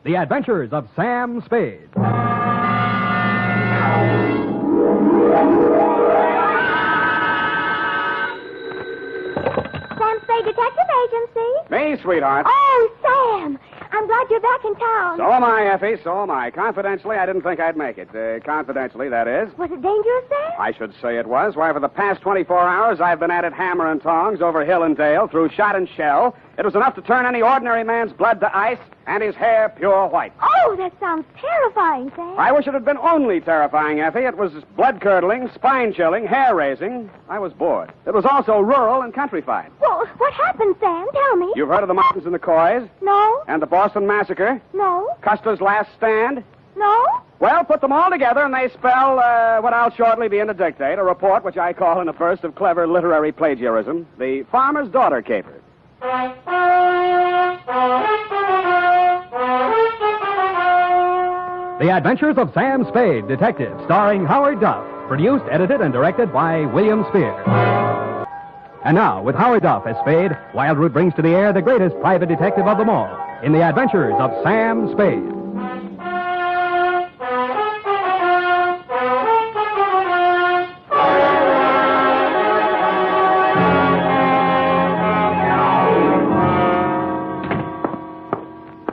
The Adventures of Sam Spade. Sam Spade Detective Agency. Me, sweetheart. Oh, Sam. I'm glad you're back in town. So am I, Effie, so am I. Confidentially, I didn't think I'd make it. Confidentially, that is. Was it dangerous, Sam? I should say it was. Why, for the past 24 hours, I've been at it hammer and tongs over hill and dale, through shot and shell. It was enough to turn any ordinary man's blood to ice and his hair pure white. Oh, that sounds terrifying, Sam. I wish it had been only terrifying, Effie. It was blood-curdling, spine-chilling, hair-raising. I was bored. It was also rural and countrified. Well, what happened, Sam? Tell me. You've heard of the Martins and the Coys? No. And the Boston Massacre? No. Custer's Last Stand? No. Well, put them all together, and they spell what I'll shortly be in to dictate, a report which I call, in a burst of clever literary plagiarism, The Farmer's Daughter Caper. The Adventures of Sam Spade, Detective, starring Howard Duff. Produced, edited, and directed by William Spear. And now, with Howard Duff as Spade, Wildroot brings to the air the greatest private detective of them all in The Adventures of Sam Spade.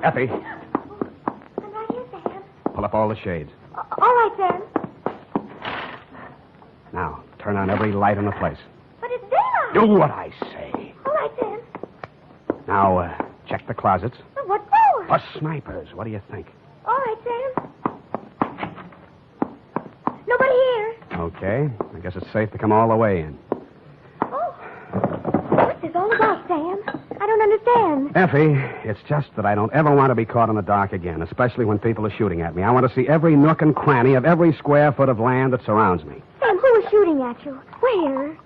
Effie, I'm right here, Sam. pull up all the shades. All right, Sam. Now, turn on every light in the place. But it's daylight. Do what I say. All right, Sam. Now, check the closets. But what for? For snipers. What do you think? All right, Sam. Nobody here. Okay. I guess it's safe to come all the way in. Oh. What's this all about, Sam? I don't understand. Effie, it's just that I don't ever want to be caught in the dark again, especially when people are shooting at me. I want to see every nook and cranny of every square foot of land that surrounds me. Sam, who was shooting at you? Where?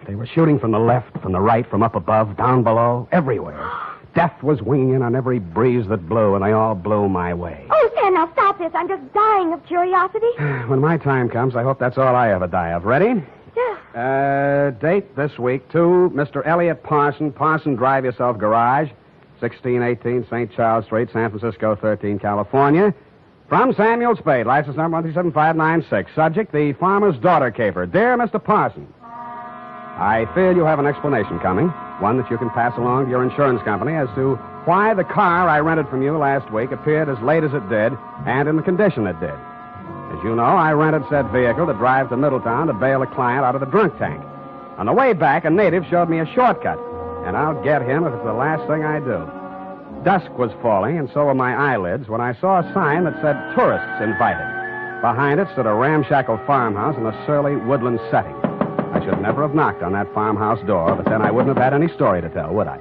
They were shooting from the left, from the right, from up above, down below, everywhere. Death was winging in on every breeze that blew, and they all blew my way. Oh, Sam, now stop this. I'm just dying of curiosity. When my time comes, I hope that's all I ever die of. Ready? Yeah. Date this week, to Mr. Elliot Parson, Parson Drive Yourself Garage, 1618 St. Charles Street, San Francisco, 13, California. From Samuel Spade, license number 137596. Subject, the farmer's daughter caper. Dear Mr. Parson, I fear you have an explanation coming, one that you can pass along to your insurance company as to why the car I rented from you last week appeared as late as it did and in the condition it did. As you know, I rented said vehicle to drive to Middletown to bail a client out of the drunk tank. On the way back, a native showed me a shortcut, and I'll get him if it's the last thing I do. Dusk was falling, and so were my eyelids, when I saw a sign that said tourists invited. Behind it stood a ramshackle farmhouse in a surly woodland setting. I should never have knocked on that farmhouse door, but then I wouldn't have had any story to tell, would I?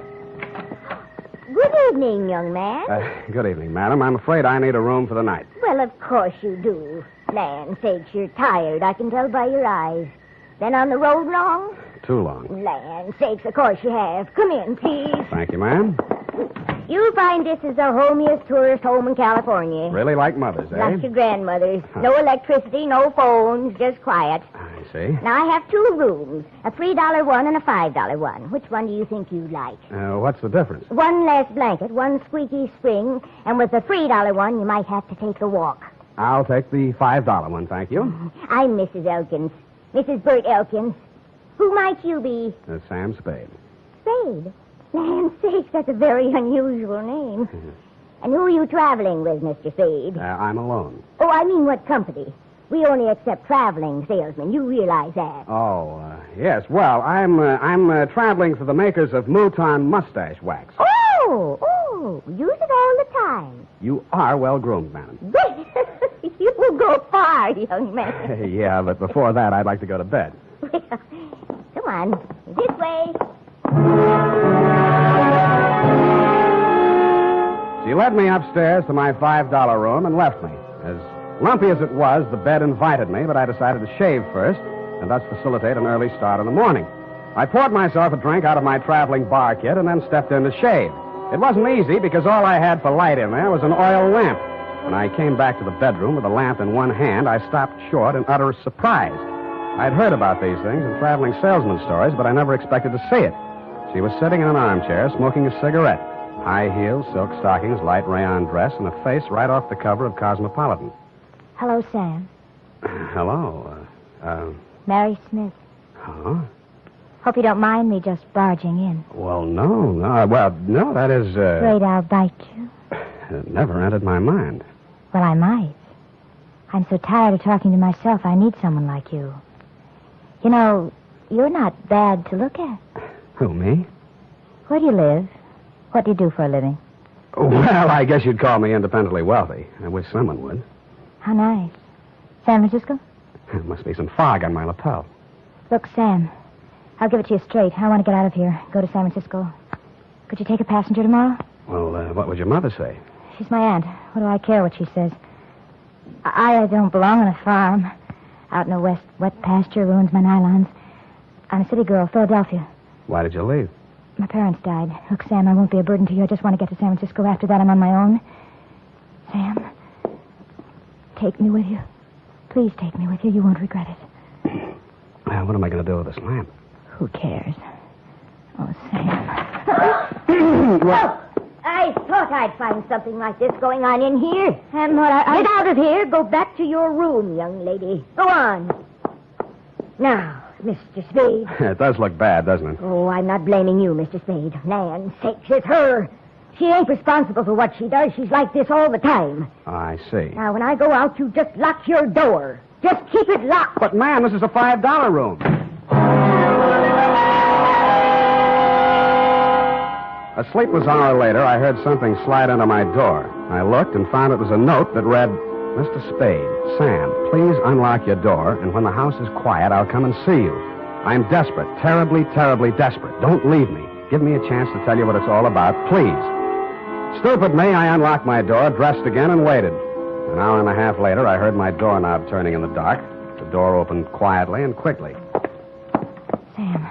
Good evening, young man. Good evening, madam. I'm afraid I need a room for the night. Well, of course you do. Land sakes, you're tired. I can tell by your eyes. Been on the road long? Too long. Land sakes, of course you have. Come in, please. Thank you, ma'am. You'll find this is the homiest tourist home in California. Really like mothers, eh? Like your grandmother's. No electricity, no phones, just quiet. I see. Now, I have two rooms, a $3 one and a $5 one. Which one do you think you'd like? What's the difference? One less blanket, one squeaky spring, and with the $3 one, you might have to take a walk. I'll take the $5 one, thank you. I'm Mrs. Elkins. Mrs. Bert Elkins. Who might you be? Sam Spade. Spade? Land sakes, that's a very unusual name. And who are you traveling with, Mr. Spade? I'm alone. Oh, I mean what company? We only accept traveling salesmen. You realize that. Oh, yes. Well, I'm traveling for the makers of Mouton mustache wax. Oh, use it all the time. You are well-groomed, madam. You will go far, young man. Yeah, but before that, I'd like to go to bed. Come on, this way. She led me upstairs to my $5 room and left me. As lumpy as it was, the bed invited me, but I decided to shave first and thus facilitate an early start in the morning. I poured myself a drink out of my traveling bar kit and then stepped in to shave. It wasn't easy because all I had for light in there was an oil lamp. When I came back to the bedroom with the lamp in one hand, I stopped short in utter surprise. I'd heard about these things in traveling salesman stories, but I never expected to see it. She was sitting in an armchair, smoking a cigarette. High heels, silk stockings, light rayon dress, and a face right off the cover of Cosmopolitan. Hello, Sam. Hello. Mary Smith. Huh? Hope you don't mind me just barging in. Well, no. No, that is, Afraid I'll bite you? It never entered my mind. Well, I might. I'm so tired of talking to myself, I need someone like you. You know, you're not bad to look at. Who, me? Where do you live? What do you do for a living? Well, I guess you'd call me independently wealthy. I wish someone would. How nice. San Francisco? There must be some fog on my lapel. Look, Sam, I'll give it to you straight. I want to get out of here, go to San Francisco. Could you take a passenger tomorrow? Well, what would your mother say? She's my aunt. What do I care what she says? I don't belong on a farm. Out in the west, wet pasture ruins my nylons. I'm a city girl, Philadelphia. Why did you leave? My parents died. Look, Sam, I won't be a burden to you. I just want to get to San Francisco. After that, I'm on my own. Sam, take me with you. Please take me with you. You won't regret it. What am I going to do with this lamp? Who cares? Oh, Sam. Well, I thought I'd find something like this going on in here. Sam, what Get out of here. Go back to your room, young lady. Go on. Now, Mr. Spade. it does look bad, doesn't it? Oh, I'm not blaming you, Mr. Spade. Land's sakes, it's her. She ain't responsible for what she does. She's like this all the time. I see. Now, when I go out, you just lock your door. Just keep it locked. But, ma'am, this is a $5 room. A sleepless hour later, I heard something slide under my door. I looked and found it was a note that read, Mr. Spade, Sam, please unlock your door, and when the house is quiet, I'll come and see you. I'm desperate, terribly, terribly desperate. Don't leave me. Give me a chance to tell you what it's all about, please. Stupid me, I unlocked my door, dressed again, and waited. An hour and a half later, I heard my doorknob turning in the dark. The door opened quietly and quickly. Sam,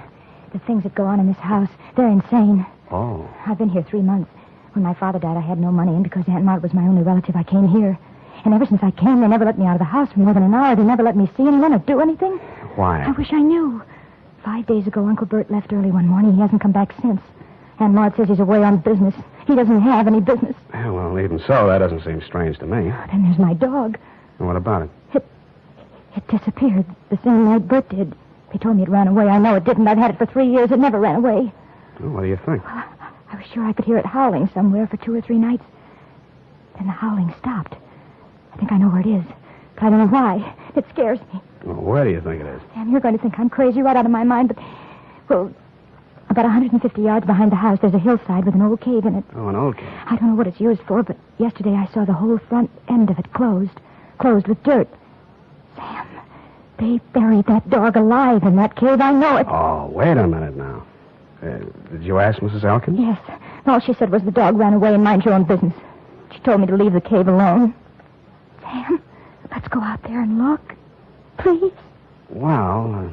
the things that go on in this house, they're insane. Oh. I've been here 3 months. When my father died, I had no money, and because Aunt Maud was my only relative, I came here. And ever since I came, they never let me out of the house for more than an hour. They never let me see anyone or do anything. Why? I wish I knew. 5 days ago, Uncle Bert left early one morning. He hasn't come back since. Aunt Maud says he's away on business. He doesn't have any business. Yeah, well, even so, that doesn't seem strange to me. Then there's my dog. And what about it? It disappeared the same night Bert did. They told me it ran away. I know it didn't. I've had it for 3 years. It never ran away. Well, what do you think? Well, I was sure I could hear it howling somewhere for 2 or 3 nights. Then the howling stopped. I think I know where it is, but I don't know why. It scares me. Well, where do you think it is? Sam, you're going to think I'm crazy right out of my mind, but, well, about 150 yards behind the house, there's a hillside with an old cave in it. Oh, an old cave. I don't know what it's used for, but yesterday I saw the whole front end of it closed with dirt. Sam, they buried that dog alive in that cave. I know it. Oh, wait a minute now. Did you ask Mrs. Elkin? Yes. All she said was the dog ran away and mind your own business. She told me to leave the cave alone. Sam, let's go out there and look. Please. Well,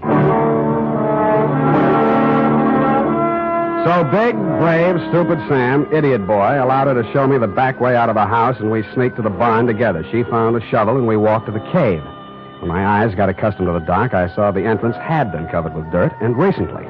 So big, brave, stupid Sam, idiot boy, allowed her to show me the back way out of the house, and we sneaked to the barn together. She found a shovel, and we walked to the cave. When my eyes got accustomed to the dark, I saw the entrance had been covered with dirt, and recently.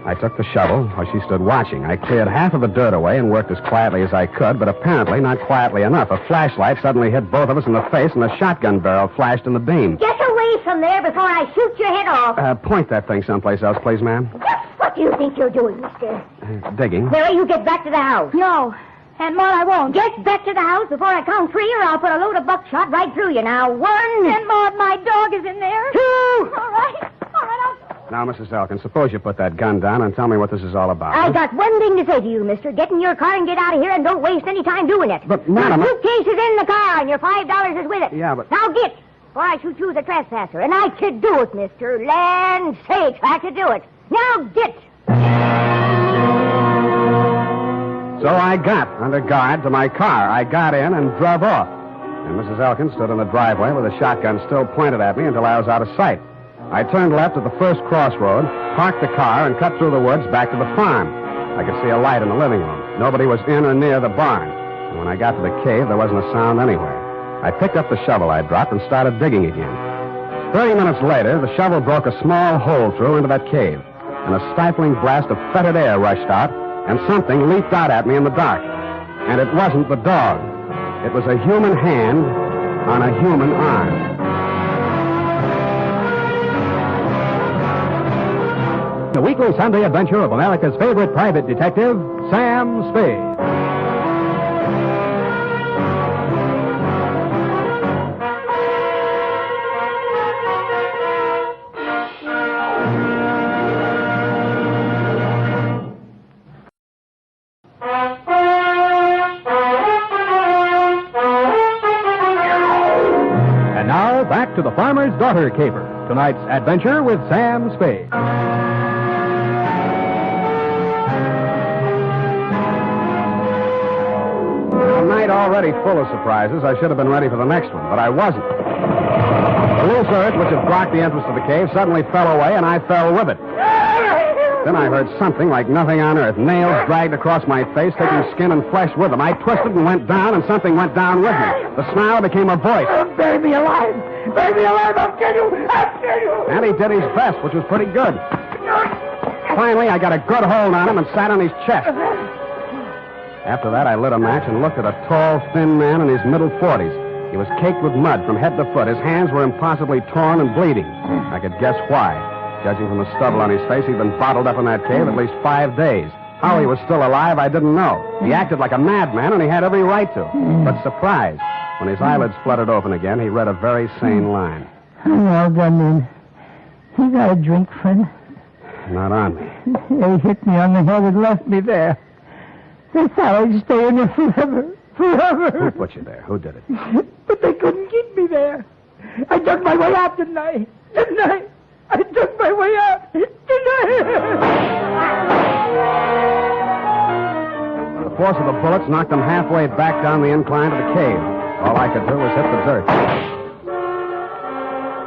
I took the shovel while she stood watching. I cleared half of the dirt away and worked as quietly as I could, but apparently not quietly enough. A flashlight suddenly hit both of us in the face, and a shotgun barrel flashed in the beam. Get away from there before I shoot your head off. Point that thing someplace else, please, ma'am. What do you think you're doing, mister? Digging. Mary, you get back to the house. No. Aunt Maud, I won't. Get back to the house before I count 3, or I'll put a load of buckshot right through you. Now, 1. Aunt Maud, my dog is in there. 2. All right, I'll... Now, Mrs. Elkin, suppose you put that gun down and tell me what this is all about. I got one thing to say to you, mister. Get in your car and get out of here, and don't waste any time doing it. But, madam... Your suitcase is in the car, and your $5 is with it. Yeah, but... Now get, or I shoot you as a trespasser. And I could do it, mister. Land sakes, I could do it. Now get. So I got, under guard, to my car. I got in and drove off. And Mrs. Elkin stood in the driveway with a shotgun still pointed at me until I was out of sight. I turned left at the first crossroad, parked the car, and cut through the woods back to the farm. I could see a light in the living room. Nobody was in or near the barn. And when I got to the cave, there wasn't a sound anywhere. I picked up the shovel I dropped and started digging again. 30 minutes later, the shovel broke a small hole through into that cave, and a stifling blast of fetid air rushed out, and something leaped out at me in the dark. And it wasn't the dog. It was a human hand on a human arm. The weekly Sunday adventure of America's favorite private detective, Sam Spade. And now, back to the Farmer's Daughter caper. Tonight's adventure with Sam Spade. Already full of surprises. I should have been ready for the next one, but I wasn't. The loose earth, which had blocked the entrance to the cave, suddenly fell away, and I fell with it. Then I heard something like nothing on earth. Nails dragged across my face, taking skin and flesh with them. I twisted and went down, and something went down with me. The snarl became a voice. Bury me alive! Bury me alive! I'll kill you! I'll kill you! And he did his best, which was pretty good. Finally, I got a good hold on him and sat on his chest. After that, I lit a match and looked at a tall, thin man in his middle 40s. He was caked with mud from head to foot. His hands were impossibly torn and bleeding. I could guess why. Judging from the stubble on his face, he'd been bottled up in that cave at least 5 days. How he was still alive, I didn't know. He acted like a madman, and he had every right to. But surprised, when his eyelids fluttered open again, he read a very sane line. I'm all done in. You got a drink, friend? Not on me. They hit me on the head and left me there. They thought I'd stay in there forever. Forever. Who put you there? Who did it? But they couldn't keep me there. I dug my way out, didn't I? Didn't I? I dug my way out. Didn't I? The force of the bullets knocked him halfway back down the incline to the cave. All I could do was hit the dirt.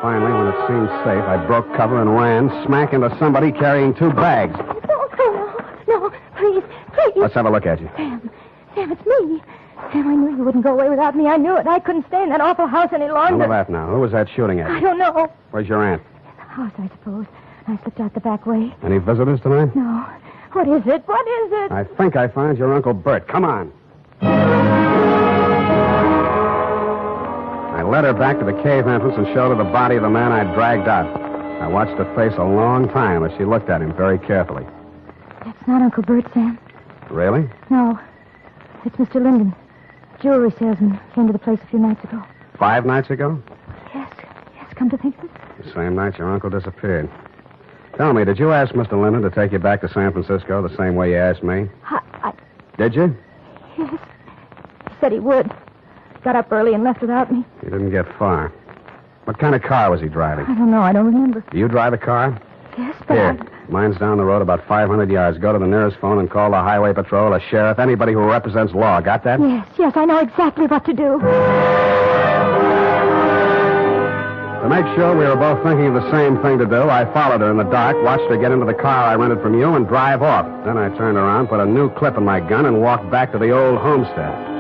Finally, when it seemed safe, I broke cover and ran smack into somebody carrying 2 bags. No, please. Let's have a look at you. Sam, it's me. Sam, I knew you wouldn't go away without me. I knew it. I couldn't stay in that awful house any longer. None of that now. Who was that shooting at you? I don't know. Where's your aunt? In the house, I suppose. I slipped out the back way. Any visitors tonight? No. What is it? What is it? I think I found your Uncle Bert. Come on. I led her back to the cave entrance and showed her the body of the man I'd dragged out. I watched her face a long time as she looked at him very carefully. That's not Uncle Bert, Sam. Really? No. It's Mr. Linden. Jewelry salesman. Came to the place a few nights ago. 5 nights ago? Yes, come to think of it. The same night your uncle disappeared. Tell me, did you ask Mr. Linden to take you back to San Francisco the same way you asked me? Did you? Yes. He said he would. Got up early and left without me. He didn't get far. What kind of car was he driving? I don't know. I don't remember. Do you drive a car? Yes, but Here. Mine's down the road about 500 yards. Go to the nearest phone and call the highway patrol, a sheriff, anybody who represents law. Got that? Yes, I know exactly what to do. To make sure we were both thinking of the same thing to do, I followed her in the dark, watched her get into the car I rented from you, and drive off. Then I turned around, put a new clip in my gun, and walked back to the old homestead.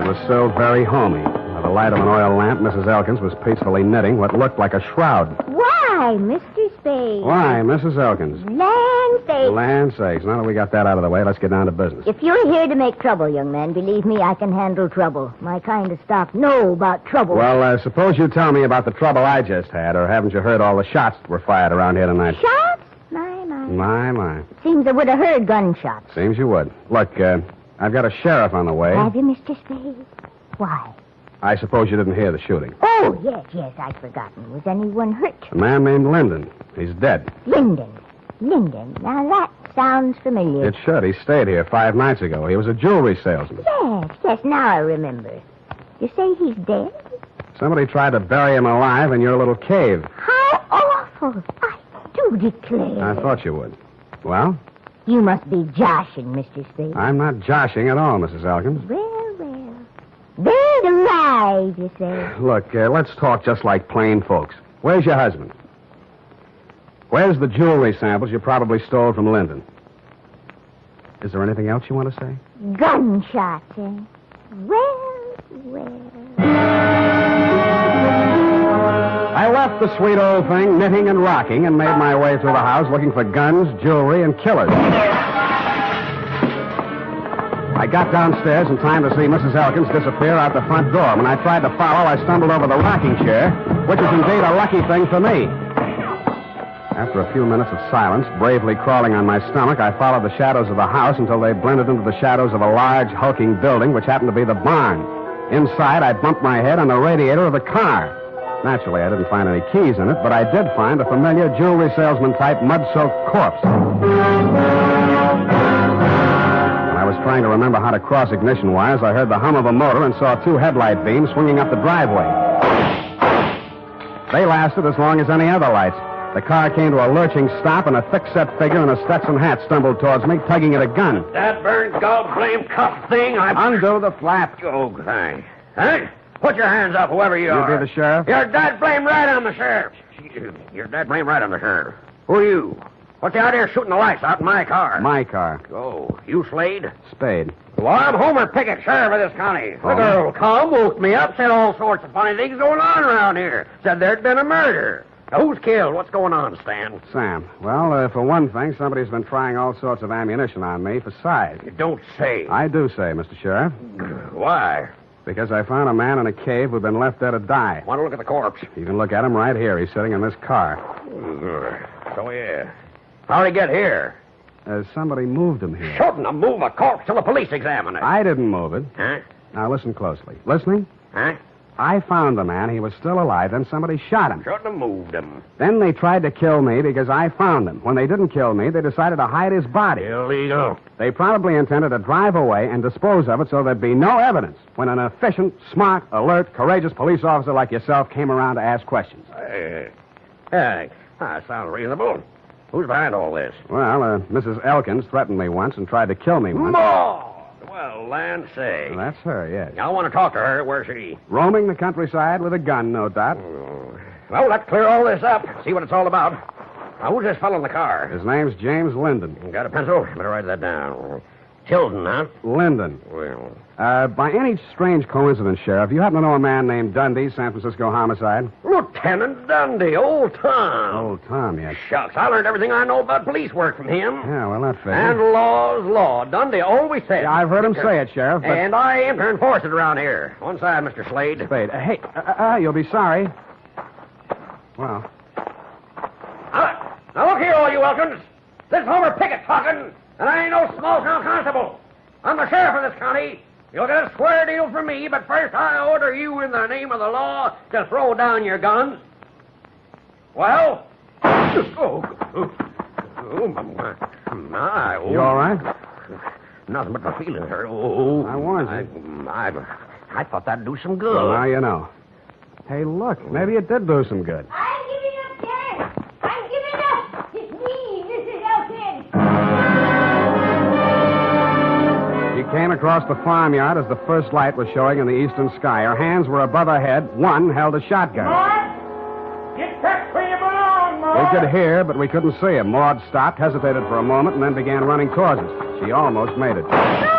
It was still very homey. By the light of an oil lamp, Mrs. Elkins was peacefully knitting what looked like a shroud. Why, Mr. Spade? Why, Mrs. Elkins? Land sakes. Land sakes. Now that we got that out of the way, let's get down to business. If you're here to make trouble, young man, believe me, I can handle trouble. My kind of stock know about trouble. Well, suppose you tell me about the trouble I just had, or haven't you heard all the shots that were fired around here tonight? Shots? My. Seems I would have heard gunshots. Seems you would. Look, I've got a sheriff on the way. Have you, Mr. Spade? Why? I suppose you didn't hear the shooting. Oh, yes, I'd forgotten. Was anyone hurt? A man named Linden. He's dead. Linden. Now, that sounds familiar. It should. He stayed here 5 nights ago. He was a jewelry salesman. Yes, now I remember. You say he's dead? Somebody tried to bury him alive in your little cave. How awful. I do declare. I thought you would. Well? You must be joshing, Mr. Spade. I'm not joshing at all, Mrs. Elkins. Well. Dead alive, you say. Look, let's talk just like plain folks. Where's your husband? Where's the jewelry samples you probably stole from Linden? Is there anything else you want to say? Gunshots, eh? Well. I left the sweet old thing knitting and rocking and made my way through the house looking for guns, jewelry, and killers. I got downstairs in time to see Mrs. Elkins disappear out the front door. When I tried to follow, I stumbled over the rocking chair, which was indeed a lucky thing for me. After a few minutes of silence, bravely crawling on my stomach, I followed the shadows of the house until they blended into the shadows of a large, hulking building, which happened to be the barn. Inside, I bumped my head on the radiator of the car. Naturally, I didn't find any keys in it, but I did find a familiar jewelry salesman-type mud-soaked corpse. When I was trying to remember how to cross ignition wires, I heard the hum of a motor and saw 2 headlight beams swinging up the driveway. They lasted as long as any other lights. The car came to a lurching stop, and a thick-set figure in a Stetson hat stumbled towards me, tugging at a gun. That burned gall-blamed cuff thing, Undo the flap. Oh, thanks. Huh? Put your hands up, whoever you are. You be the sheriff? You're dead blame right on the sheriff. You're dead blame right on the sheriff. Who are you? What's the idea of shooting the lights out in my car? My car. Oh, you Slade? Spade. Well, I'm Homer Pickett, sheriff of this county. The girl come, woke me up, said all sorts of funny things going on around here. Said there'd been a murder. Now, who's killed? What's going on, Stan? Sam. Well, for one thing, somebody's been trying all sorts of ammunition on me for size. You don't say. I do say, Mr. Sheriff. Why? Because I found a man in a cave who'd been left there to die. Want to look at the corpse? You can look at him right here. He's sitting in this car. So, yeah. How'd he get here? Somebody moved him here. Shouldn't have moved a corpse till the police examine it. I didn't move it. Huh? Now, listen closely. Listening? Huh? I found the man. He was still alive. Then somebody shot him. Shouldn't have moved him. Then they tried to kill me because I found him. When they didn't kill me, they decided to hide his body. Illegal. They probably intended to drive away and dispose of it so there'd be no evidence when an efficient, smart, alert, courageous police officer like yourself came around to ask questions. That sounds reasonable. Who's behind all this? Well, Mrs. Elkins threatened me once and tried to kill me once. More! Well, land say. Well, that's her, yes. I want to talk to her. Where's she? Roaming the countryside with a gun, no doubt. Well, let's clear all this up. See what it's all about. Now, who's this fellow in the car? His name's James Linden. Got a pencil? Better write that down. Tilden, huh? Linden. Well, By any strange coincidence, Sheriff, you happen to know a man named Dundee, San Francisco homicide? Lieutenant Dundee, old Tom. Old Tom, yes. Shucks, I learned everything I know about police work from him. Yeah, well, that figures. And law's law. Dundee always said. Yeah, I've heard him say it, Sheriff, but... And I aim to enforce it around here. One side, Mr. Slade. Spade. Hey, you'll be sorry. Well... Now look here, all you Elkins. This is Homer Pickett talking, and I ain't no small-town constable. I'm the sheriff of this county. You'll get a square deal from me, but first I order you in the name of the law to throw down your guns. Well? My. You all right? Nothing but my feelings hurt. Oh, I warned you. I thought that'd do some good. Well, now you know. Hey, look, maybe it did do some good. I'm giving up, Sheriff. I'm giving up. It's me, Mrs. Elkins. She came across the farmyard as the first light was showing in the eastern sky. Her hands were above her head. One held a shotgun. Get back where you belong, We could hear, but we couldn't see him. Maud stopped, hesitated for a moment, and then began running towards us. She almost made it. I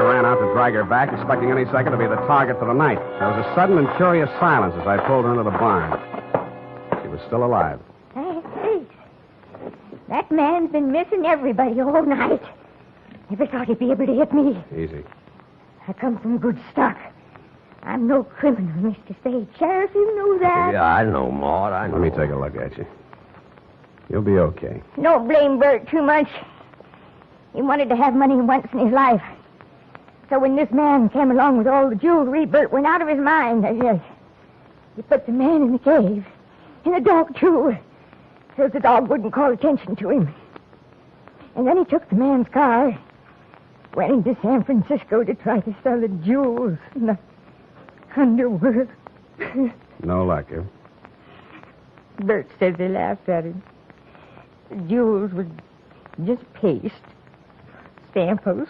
ran out to drag her back, expecting any second to be the target for the night. There was a sudden and curious silence as I pulled her into the barn. She was still alive. Hey, that man's been missing everybody all night. Never thought he'd be able to hit me. Easy. I come from good stock. I'm no criminal, Mr. Spade. Sheriff, you know that. Yeah, I know, Maud. I know. Let me take a look at you. You'll be okay. Don't blame Bert too much. He wanted to have money once in his life. So when this man came along with all the jewelry, Bert went out of his mind. He put the man in the cave. And the dog, too. So the dog wouldn't call attention to him. And then he took the man's car, went into San Francisco to try to sell the jewels in the underworld. No luck, eh? Bert says they laughed at him. The jewels were just paste, samples.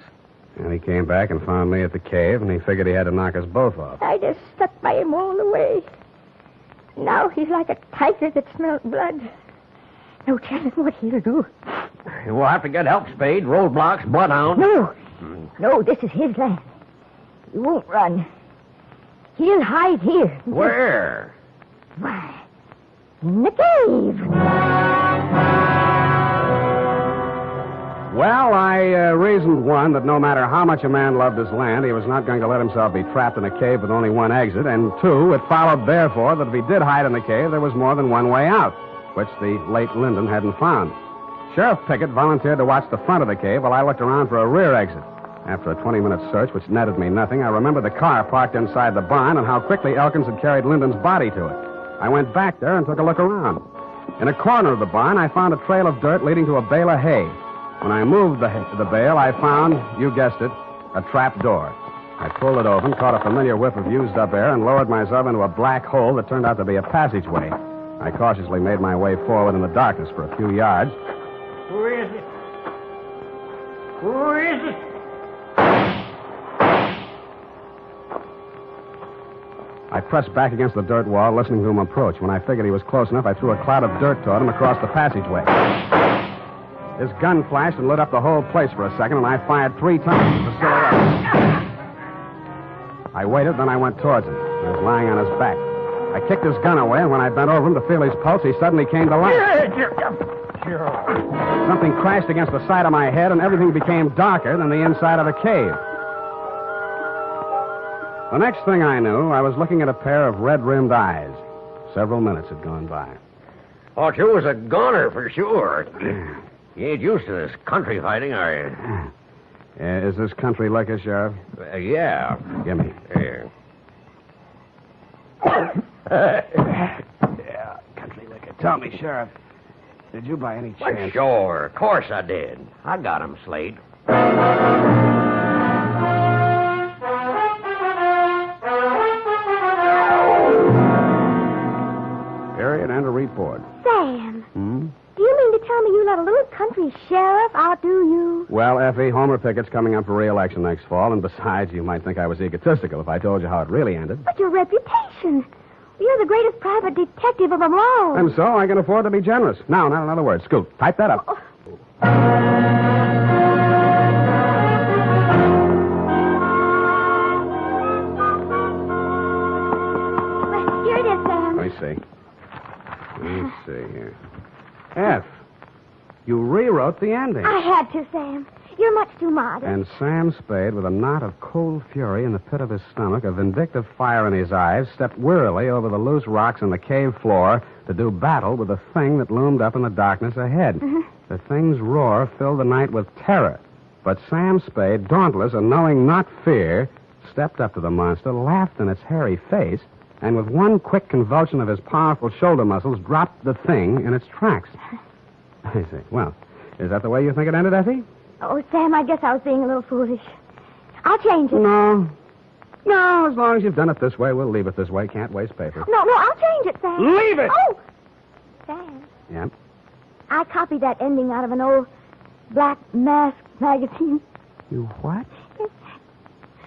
And he came back and found me at the cave, and he figured he had to knock us both off. I just stuck by him all the way. Now he's like a tiger that smelled blood. No telling what he'll do. We'll have to get help, Spade. Roadblocks, bloodhound. No, this is his land. He won't run. He'll hide here. Where? Why, in the cave. Well, I reasoned, one, that no matter how much a man loved his land, he was not going to let himself be trapped in a cave with only one exit. And two, it followed, therefore, that if he did hide in the cave, there was more than one way out, which the late Lyndon hadn't found. Sheriff Pickett volunteered to watch the front of the cave while I looked around for a rear exit. After a 20-minute search, which netted me nothing, I remembered the car parked inside the barn and how quickly Elkins had carried Lyndon's body to it. I went back there and took a look around. In a corner of the barn, I found a trail of dirt leading to a bale of hay. When I moved the bale, I found, you guessed it, a trap door. I pulled it open, caught a familiar whiff of used-up air, and lowered myself into a black hole that turned out to be a passageway. I cautiously made my way forward in the darkness for a few yards. Who is it? Who is it? I pressed back against the dirt wall, listening to him approach. When I figured he was close enough, I threw a cloud of dirt toward him across the passageway. His gun flashed and lit up the whole place for a second, and I fired 3 times with the silhouette. I waited, then I went towards him. He was lying on his back. I kicked his gun away, and when I bent over him to feel his pulse, he suddenly came to life. Something crashed against the side of my head, and everything became darker than the inside of the cave. The next thing I knew, I was looking at a pair of red-rimmed eyes. Several minutes had gone by. Oh, you was a goner for sure. You ain't used to this country fighting, are you? Is this country liquor, Sheriff? Yeah. Give me. Here. Yeah, country liquor. Tell me, Sheriff, did you by any Well, chance... sure. Of course I did. I got him, Slade. Period and a report. Sam, Hmm? do you mean to tell me you let a little country sheriff outdo you? Well, Effie, Homer Pickett's coming up for re-election next fall, and besides, you might think I was egotistical if I told you how it really ended. But your reputation. You're the greatest private detective of them all. And so I can afford to be generous. Now, not another word. Scoot, type that up. Well, here it is, Sam. Let me see. Let me see here. F, you rewrote the ending. I had to, Sam. You're much too modest. And Sam Spade, with a knot of cold fury in the pit of his stomach, a vindictive fire in his eyes, stepped wearily over the loose rocks on the cave floor to do battle with the thing that loomed up in the darkness ahead. The thing's roar filled the night with terror. But Sam Spade, dauntless and knowing not fear, stepped up to the monster, laughed in its hairy face, and with one quick convulsion of his powerful shoulder muscles, dropped the thing in its tracks. I see. Well, is that the way you think it ended, Effie? Oh, Sam, I guess I was being a little foolish. I'll change it. No. No, as long as you've done it this way, we'll leave it this way. Can't waste paper. No, I'll change it, Sam. Leave it! Oh! Sam, Yep. I copied that ending out of an old Black Mask magazine. You what?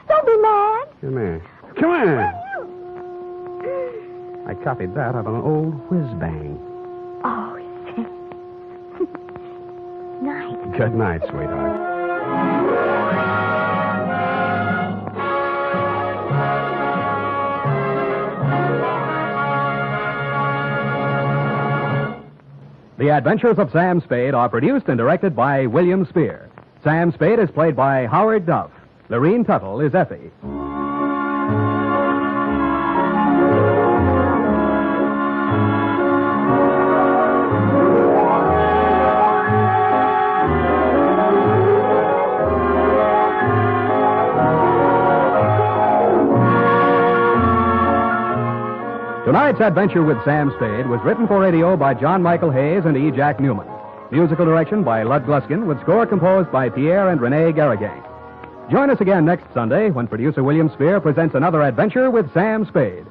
Don't be mad. Come here. Come here. I copied that out of an old whiz-bang. Oh, Sam. Night. Good night, sweetheart. The Adventures of Sam Spade are produced and directed by William Spear. Sam Spade is played by Howard Duff. Lorene Tuttle is Effie. Tonight's adventure with Sam Spade was written for radio by John Michael Hayes and E. Jack Newman. Musical direction by Lud Gluskin, with score composed by Pierre and Renee Garriguet. Join us again next Sunday when producer William Spear presents another adventure with Sam Spade.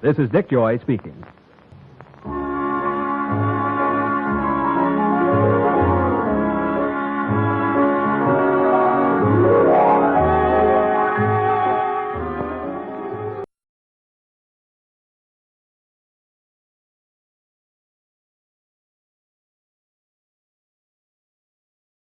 This is Dick Joy speaking.